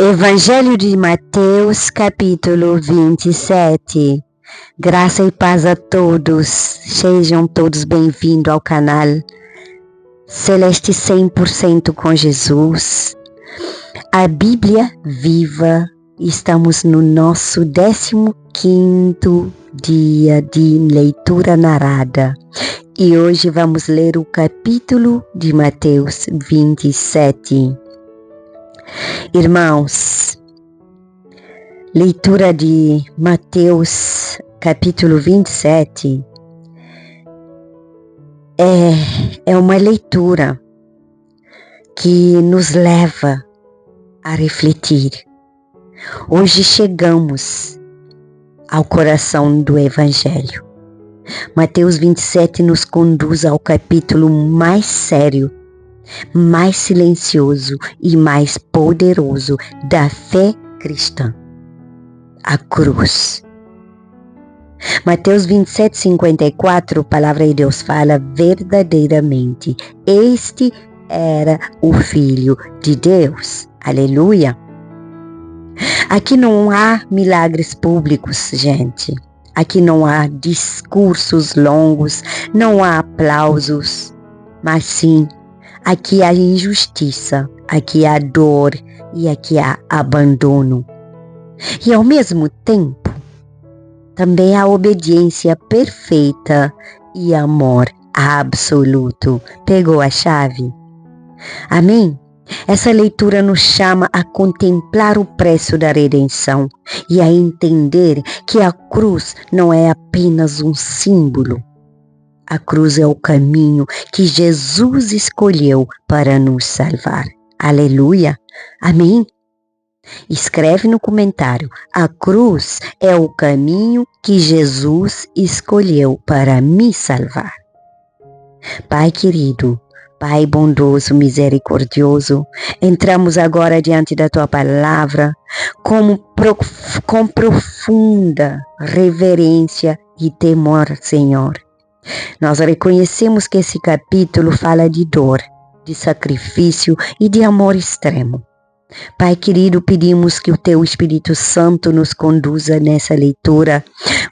Evangelho de Mateus, capítulo 27. Graça e paz a todos. Sejam todos bem-vindos ao canal Celeste 100% com Jesus. A Bíblia viva. Estamos no nosso 15º dia de leitura narrada. E hoje vamos ler o capítulo de Mateus 27. Irmãos, leitura de Mateus capítulo 27 é uma leitura que nos leva a refletir. Hoje chegamos ao coração do Evangelho. Mateus 27 nos conduz ao capítulo mais sério, mais silencioso e mais poderoso da fé cristã, a cruz. Mateus 27, 54, a palavra de Deus fala verdadeiramente: este era o Filho de Deus. Aleluia! Aqui não há milagres públicos, gente. Aqui não há discursos longos, não há aplausos, mas sim, aqui há injustiça, aqui há dor e aqui há abandono. E ao mesmo tempo, também há obediência perfeita e amor absoluto. Pegou a chave? Amém? Essa leitura nos chama a contemplar o preço da redenção e a entender que a cruz não é apenas um símbolo. A cruz é o caminho que Jesus escolheu para nos salvar. Aleluia! Amém? Escreve no comentário: a cruz é o caminho que Jesus escolheu para me salvar. Pai querido, Pai bondoso, misericordioso, entramos agora diante da Tua palavra com profunda reverência e temor, Senhor. Nós reconhecemos que esse capítulo fala de dor, de sacrifício e de amor extremo. Pai querido, pedimos que o Teu Espírito Santo nos conduza nessa leitura,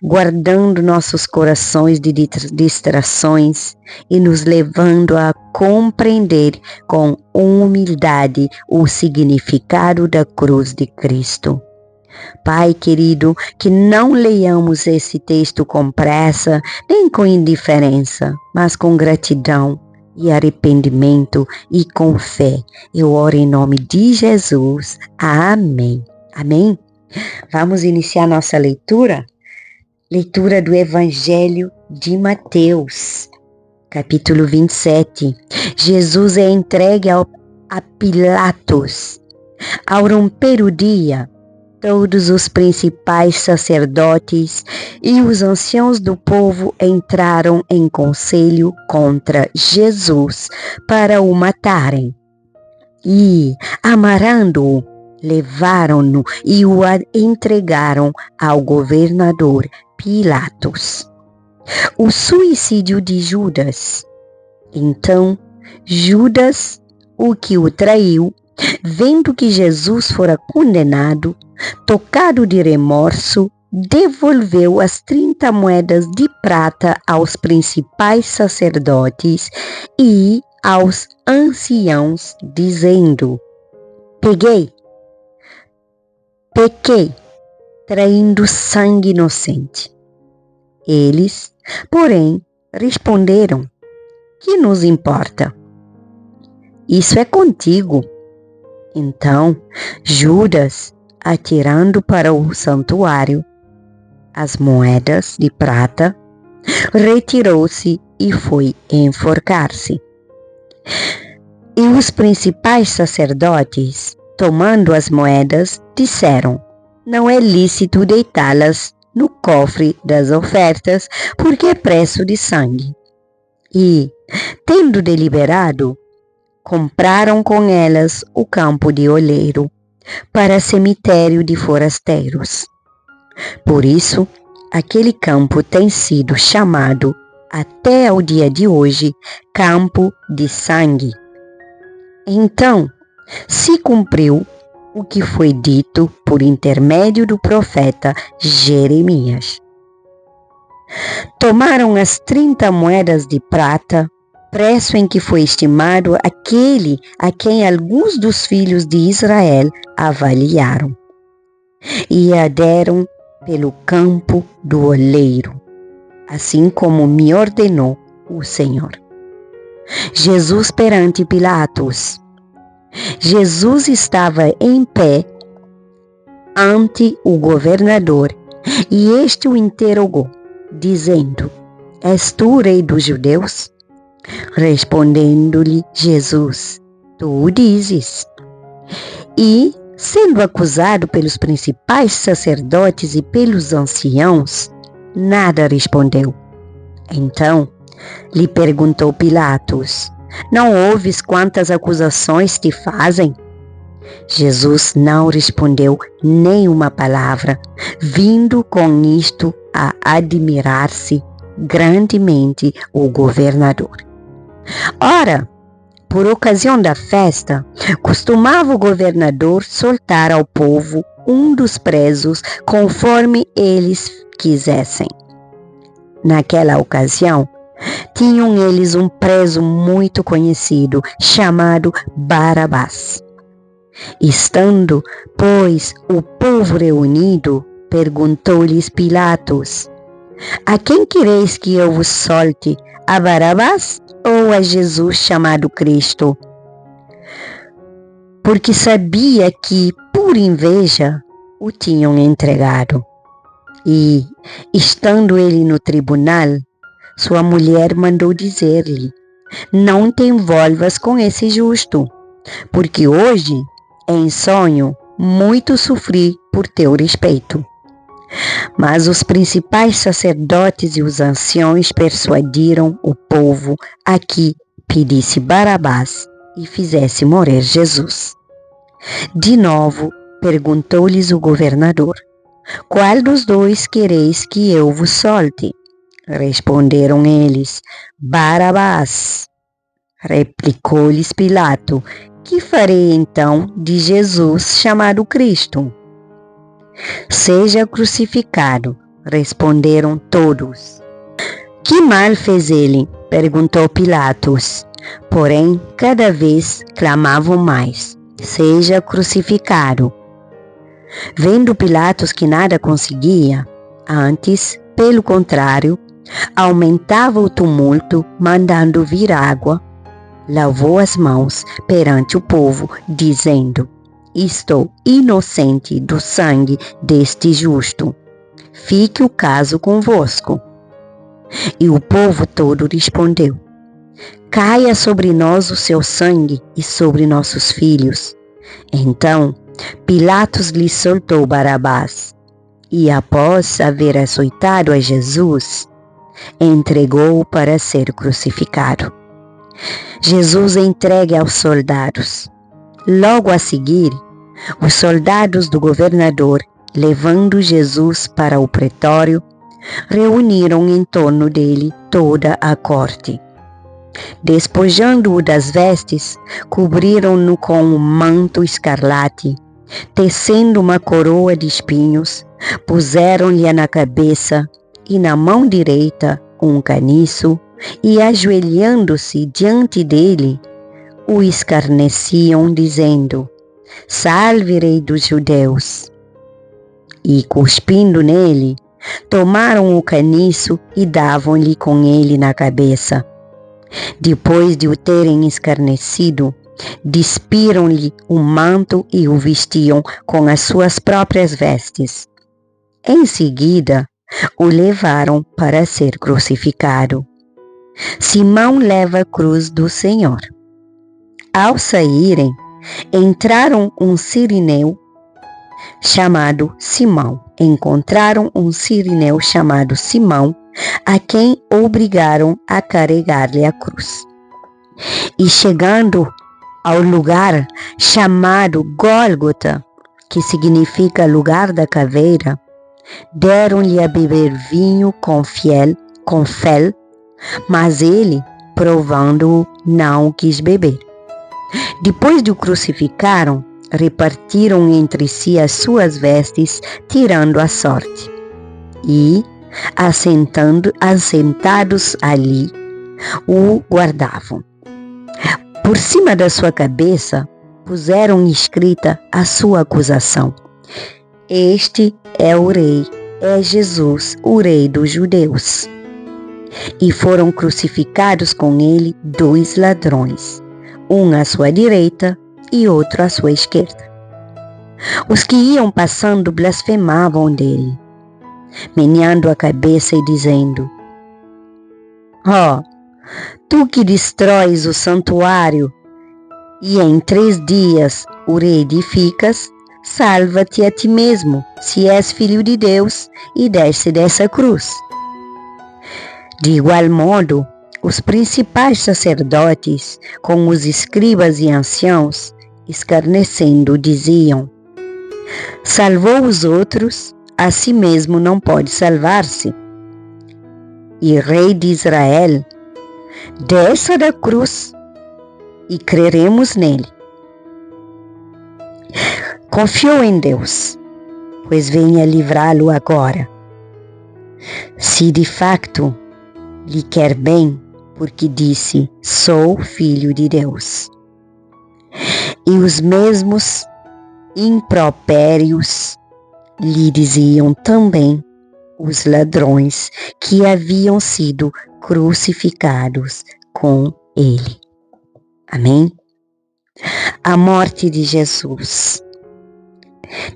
guardando nossos corações de distrações e nos levando a compreender com humildade o significado da cruz de Cristo. Pai querido, que não leiamos esse texto com pressa, nem com indiferença, mas com gratidão e arrependimento e com fé. Eu oro em nome de Jesus. Amém. Amém? Vamos iniciar nossa leitura? Leitura do Evangelho de Mateus, capítulo 27. Jesus é entregue a Pilatos. Ao romper o dia, todos os principais sacerdotes e os anciãos do povo entraram em conselho contra Jesus para o matarem. E, amarrando-o, levaram-no e o entregaram ao governador Pilatos. O suicídio de Judas. Então, Judas, o que o traiu, vendo que Jesus fora condenado, tocado de remorso, devolveu as 30 moedas de prata aos principais sacerdotes e aos anciãos, dizendo: pequei, traindo sangue inocente. Eles, porém, responderam: que nos importa? Isso é contigo. Então, Judas, atirando para o santuário as moedas de prata, retirou-se e foi enforcar-se. E os principais sacerdotes, tomando as moedas, disseram: não é lícito deitá-las no cofre das ofertas, porque é preço de sangue. E, tendo deliberado, compraram com elas o campo de oleiro para cemitério de forasteiros. Por isso, aquele campo tem sido chamado até ao dia de hoje campo de sangue. Então, se cumpriu o que foi dito por intermédio do profeta Jeremias. Tomaram as 30 moedas de prata, preço em que foi estimado aquele a quem alguns dos filhos de Israel avaliaram, e a deram pelo campo do oleiro, assim como me ordenou o Senhor. Jesus perante Pilatos. Jesus estava em pé ante o governador e este o interrogou, dizendo: És tu rei dos judeus? Respondendo-lhe Jesus: Tu o dizes. E, sendo acusado pelos principais sacerdotes e pelos anciãos, nada respondeu. Então lhe perguntou Pilatos: Não ouves quantas acusações te fazem? Jesus não respondeu nenhuma palavra, vindo com isto a admirar-se grandemente o governador. Ora, por ocasião da festa, costumava o governador soltar ao povo um dos presos conforme eles quisessem. Naquela ocasião, tinham eles um preso muito conhecido, chamado Barabás. Estando, pois, o povo reunido, perguntou-lhes Pilatos: A quem quereis que eu vos solte, a Barabás ou a Jesus chamado Cristo? Porque sabia que, por inveja, o tinham entregado. E, estando ele no tribunal, sua mulher mandou dizer-lhe: Não te envolvas com esse justo, porque hoje, em sonho, muito sofri por teu respeito. Mas os principais sacerdotes e os anciões persuadiram o povo a que pedisse Barabás e fizesse morrer Jesus. De novo, perguntou-lhes o governador: Qual dos dois quereis que eu vos solte? Responderam eles: Barabás. Replicou-lhes Pilato: Que farei então de Jesus chamado Cristo? Seja crucificado, responderam todos. Que mal fez ele? Perguntou Pilatos. Porém, cada vez clamavam mais: Seja crucificado. Vendo Pilatos que nada conseguia, antes, pelo contrário, aumentava o tumulto, mandando vir água, lavou as mãos perante o povo, dizendo: Estou inocente do sangue deste justo. Fique o caso convosco. E o povo todo respondeu: Caia sobre nós o seu sangue e sobre nossos filhos. Então Pilatos lhe soltou Barabás, e após haver açoitado a Jesus, entregou-o para ser crucificado. Jesus é entregue aos soldados. Logo a seguir, os soldados do governador, levando Jesus para o pretório, reuniram em torno dele toda a corte. Despojando-o das vestes, cobriram-no com um manto escarlate, tecendo uma coroa de espinhos, puseram-lhe na cabeça e na mão direita um caniço, e ajoelhando-se diante dele, o escarneciam, dizendo: Salve, Rei dos Judeus! E, cuspindo nele, tomaram o caniço e davam-lhe com ele na cabeça. Depois de o terem escarnecido, despiram-lhe o manto e o vestiam com as suas próprias vestes. Em seguida, o levaram para ser crucificado. Simão leva a cruz do Senhor. Ao saírem, encontraram um sirineu chamado Simão, a quem obrigaram a carregar-lhe a cruz. E chegando ao lugar chamado Gólgota, que significa lugar da caveira, deram-lhe a beber vinho com fel, mas ele, provando-o, não quis beber. Depois de o crucificaram, repartiram entre si as suas vestes, tirando a sorte. E, assentados ali, o guardavam. Por cima da sua cabeça, puseram escrita a sua acusação: Este é o Rei, é Jesus, o Rei dos Judeus. E foram crucificados com ele 2 ladrões, um à sua direita e outro à sua esquerda. Os que iam passando blasfemavam dele, meneando a cabeça e dizendo: Tu que destróis o santuário e em 3 dias o reedificas, salva-te a ti mesmo, se és filho de Deus, e desce dessa cruz. De igual modo, os principais sacerdotes, com os escribas e anciãos, escarnecendo, diziam: Salvou os outros, a si mesmo não pode salvar-se. E Rei de Israel, desça da cruz e creremos nele. Confiou em Deus, pois venha livrá-lo agora, se de facto lhe quer bem, porque disse: sou filho de Deus. E os mesmos impropérios lhe diziam também os ladrões que haviam sido crucificados com ele. Amém? A morte de Jesus.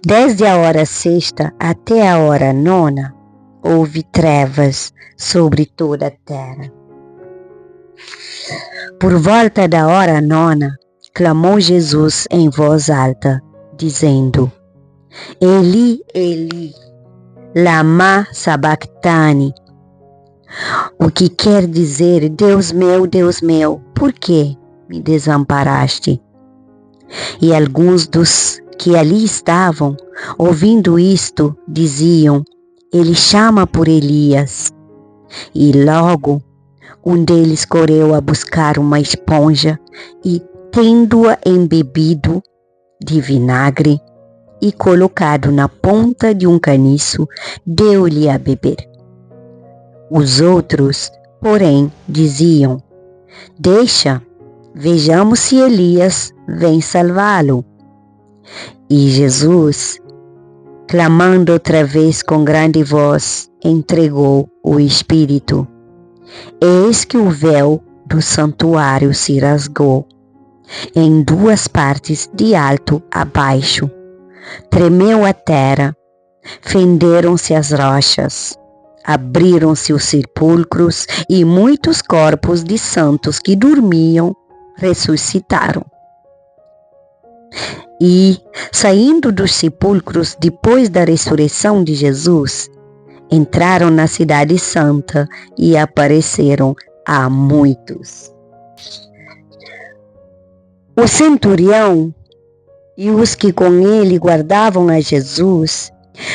Desde a hora 6ª até a hora 9ª, houve trevas sobre toda a terra. Por volta da hora 9ª, clamou Jesus em voz alta, dizendo: Eli, Eli, lama sabachthani, o que quer dizer: Deus meu, por que me desamparaste? E alguns dos que ali estavam, ouvindo isto, diziam: ele chama por Elias. E logo um deles correu a buscar uma esponja e, tendo-a embebido de vinagre e colocado na ponta de um caniço, deu-lhe a beber. Os outros, porém, diziam: deixa, vejamos se Elias vem salvá-lo. E Jesus, clamando outra vez com grande voz, entregou o Espírito. Eis que o véu do santuário se rasgou em 2 partes, de alto a baixo. Tremeu a terra, fenderam-se as rochas, abriram-se os sepulcros e muitos corpos de santos que dormiam ressuscitaram. E, saindo dos sepulcros depois da ressurreição de Jesus, entraram na cidade santa e apareceram a muitos. O centurião e os que com ele guardavam a Jesus,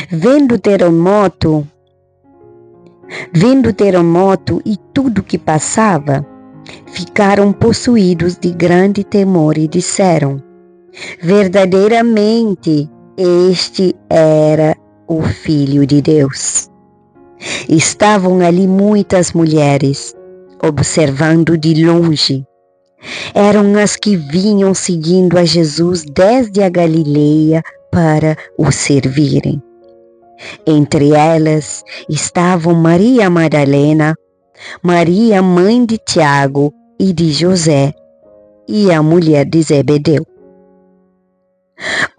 vendo o terremoto e tudo que passava, ficaram possuídos de grande temor e disseram: verdadeiramente este era o Filho de Deus. Estavam ali muitas mulheres, observando de longe. Eram as que vinham seguindo a Jesus desde a Galileia para o servirem. Entre elas estavam Maria Madalena, Maria, mãe de Tiago e de José, e a mulher de Zebedeu.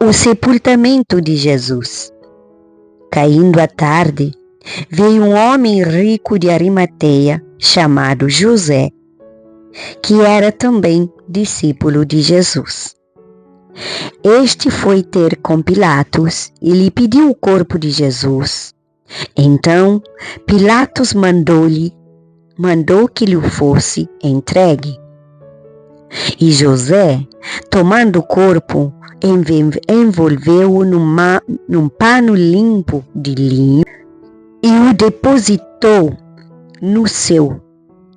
O sepultamento de Jesus. Caindo a tarde, veio um homem rico de Arimateia, chamado José, que era também discípulo de Jesus. Este foi ter com Pilatos e lhe pediu o corpo de Jesus. Então Pilatos mandou que lhe fosse entregue. E José, tomando o corpo, envolveu-o num pano limpo de linho e o depositou no seu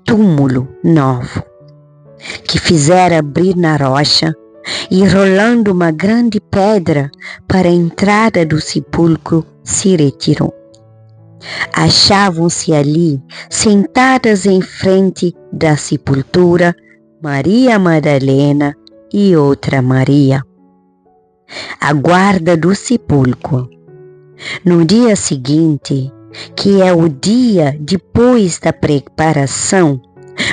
túmulo novo, que fizera abrir na rocha, e, rolando uma grande pedra para a entrada do sepulcro, se retirou. Achavam-se ali, sentadas em frente da sepultura, Maria Madalena e outra Maria. A guarda do sepulcro. No dia seguinte, que é o dia depois da preparação,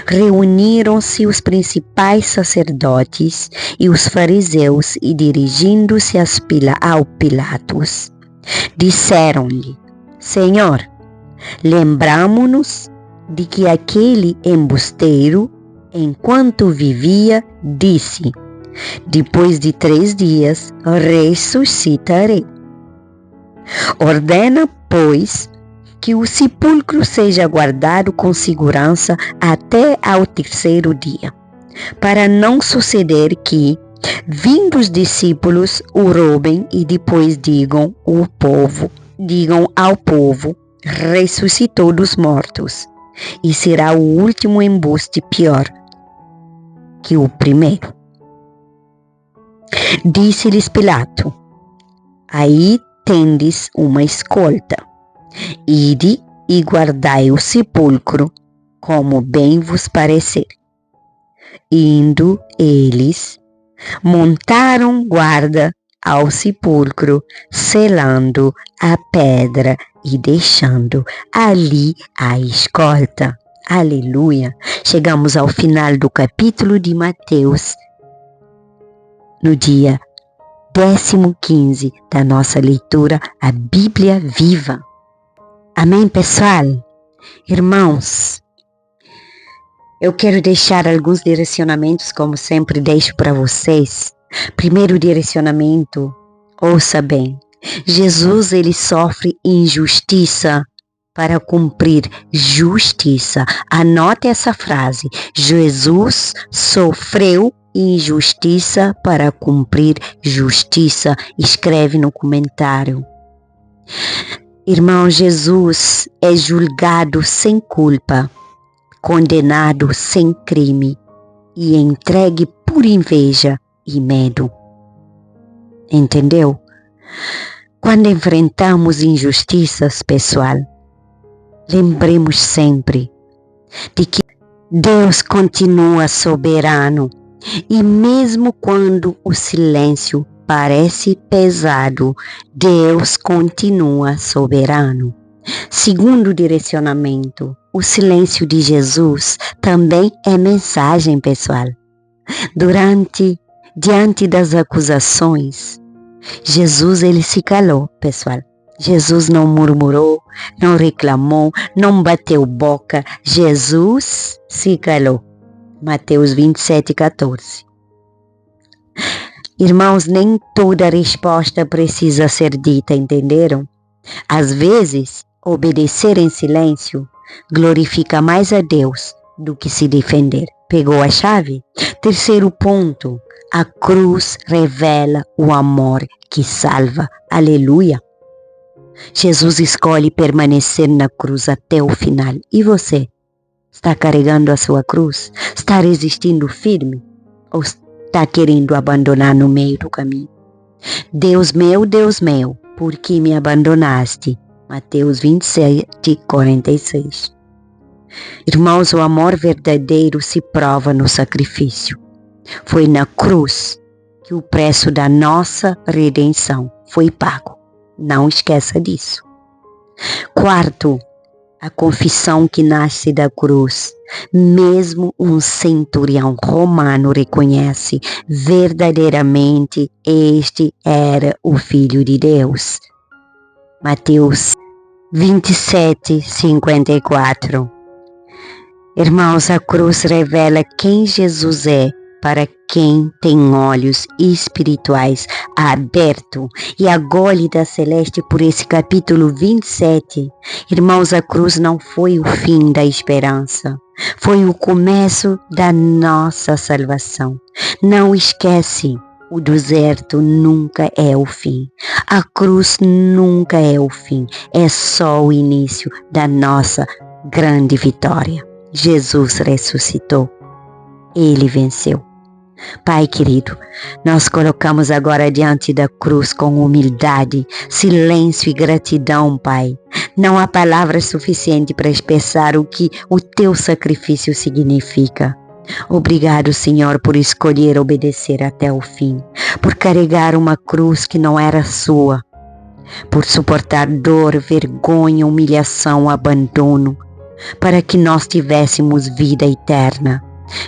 reuniram-se os principais sacerdotes e os fariseus e, dirigindo-se ao Pilatos, disseram-lhe: Senhor, lembramo-nos de que aquele embusteiro, enquanto vivia, disse: depois de 3 dias ressuscitarei. Ordena, pois, que o sepulcro seja guardado com segurança até ao 3º dia, para não suceder que, vindo os discípulos, o roubem e depois digam ao povo, ressuscitou dos mortos, e será o último embuste pior que o primeiro. Disse-lhes Pilato: aí tendes uma escolta. Ide e guardai o sepulcro, como bem vos parecer. Indo eles, montaram guarda ao sepulcro, selando a pedra e deixando ali a escolta. Aleluia! Chegamos ao final do capítulo de Mateus, no dia 15º da nossa leitura, a Bíblia Viva. Amém, pessoal? Irmãos, eu quero deixar alguns direcionamentos, como sempre deixo para vocês. Primeiro direcionamento, ouça bem. Jesus, ele sofre injustiça para cumprir justiça. Anote essa frase. Jesus sofreu injustiça para cumprir justiça. Escreve no comentário. Irmão, Jesus é julgado sem culpa, condenado sem crime e entregue por inveja e medo. Entendeu? Quando enfrentamos injustiças, pessoal, lembremos sempre de que Deus continua soberano e mesmo quando o silêncio parece pesado, Deus continua soberano. Segundo direcionamento, o silêncio de Jesus também é mensagem, pessoal. Diante das acusações, Jesus, ele se calou, pessoal. Jesus não murmurou, não reclamou, não bateu boca. Jesus se calou. Mateus 27:14. Irmãos, nem toda resposta precisa ser dita, entenderam? Às vezes, obedecer em silêncio glorifica mais a Deus do que se defender. Pegou a chave? Terceiro ponto, a cruz revela o amor que salva. Aleluia! Jesus escolhe permanecer na cruz até o final. E você? Está carregando a sua cruz? Está resistindo firme? Ou está querendo abandonar no meio do caminho? Deus meu, por que me abandonaste? Mateus 27:46. Irmãos, o amor verdadeiro se prova no sacrifício. Foi na cruz que o preço da nossa redenção foi pago. Não esqueça disso. Quarto, a confissão que nasce da cruz. Mesmo um centurião romano reconhece verdadeiramente este era o Filho de Deus. Mateus 27:54. Irmãos, a cruz revela quem Jesus é para quem tem olhos espirituais abertos. E a gólida celeste por esse capítulo 27. Irmãos, a cruz não foi o fim da esperança. Foi o começo da nossa salvação. Não esquece, o deserto nunca é o fim. A cruz nunca é o fim. É só o início da nossa grande vitória. Jesus ressuscitou. Ele venceu. Pai querido, nós colocamos agora diante da cruz com humildade, silêncio e gratidão, Pai. Não há palavras suficientes para expressar o que o teu sacrifício significa. Obrigado, Senhor, por escolher obedecer até o fim, por carregar uma cruz que não era sua, por suportar dor, vergonha, humilhação, abandono, para que nós tivéssemos vida eterna,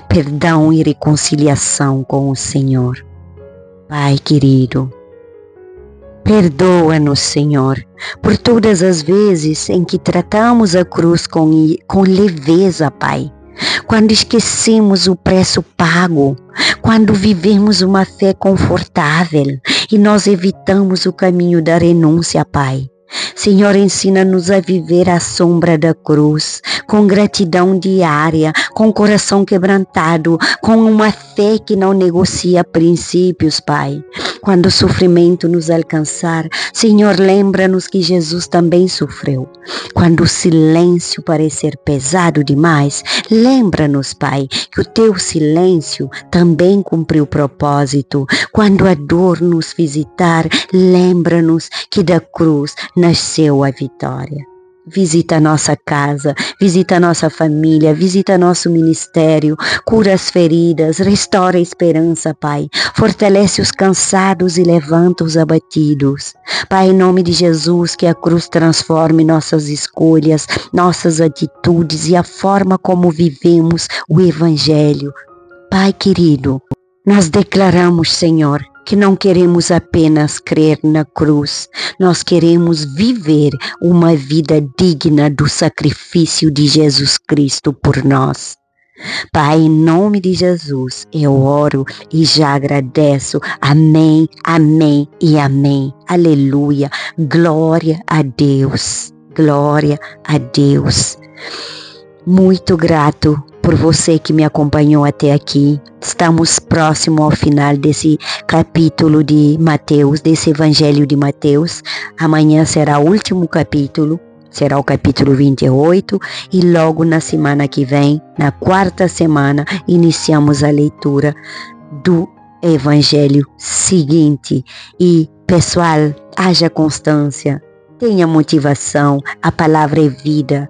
perdão e reconciliação com o Senhor. Pai querido, perdoa-nos, Senhor, por todas as vezes em que tratamos a cruz com leveza, Pai. Quando esquecemos o preço pago, quando vivemos uma fé confortável e nós evitamos o caminho da renúncia, Pai. Senhor, ensina-nos a viver à sombra da cruz, com gratidão diária, com coração quebrantado, com uma fé que não negocia princípios, Pai. Quando o sofrimento nos alcançar, Senhor, lembra-nos que Jesus também sofreu. Quando o silêncio parecer pesado demais, lembra-nos, Pai, que o teu silêncio também cumpriu o propósito. Quando a dor nos visitar, lembra-nos que da cruz nasceu a vitória. Visita a nossa casa, visita a nossa família, visita nosso ministério, cura as feridas, restaura a esperança, Pai. Fortalece os cansados e levanta os abatidos. Pai, em nome de Jesus, que a cruz transforme nossas escolhas, nossas atitudes e a forma como vivemos o Evangelho. Pai querido, nós declaramos, Senhor, que não queremos apenas crer na cruz, nós queremos viver uma vida digna do sacrifício de Jesus Cristo por nós. Pai, em nome de Jesus, eu oro e já agradeço. Amém, amém e amém. Aleluia. Glória a Deus. Glória a Deus. Muito grato por você que me acompanhou até aqui. Estamos próximo ao final desse capítulo de Mateus, desse Evangelho de Mateus. Amanhã será o último capítulo, será o capítulo 28 e logo na semana que vem, na quarta semana, iniciamos a leitura do Evangelho seguinte. E, pessoal, haja constância, tenha motivação, a palavra é vida.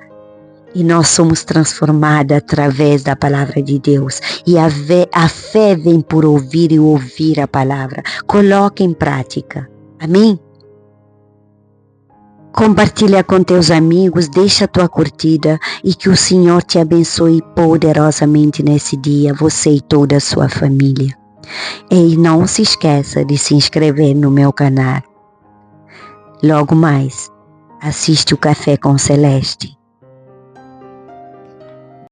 E nós somos transformados através da palavra de Deus. E a fé vem por ouvir e ouvir a palavra. Coloque em prática. Amém? Compartilha com teus amigos, deixa a tua curtida e que o Senhor te abençoe poderosamente nesse dia, você e toda a sua família. E não se esqueça de se inscrever no meu canal. Logo mais, assiste o Café com Celeste.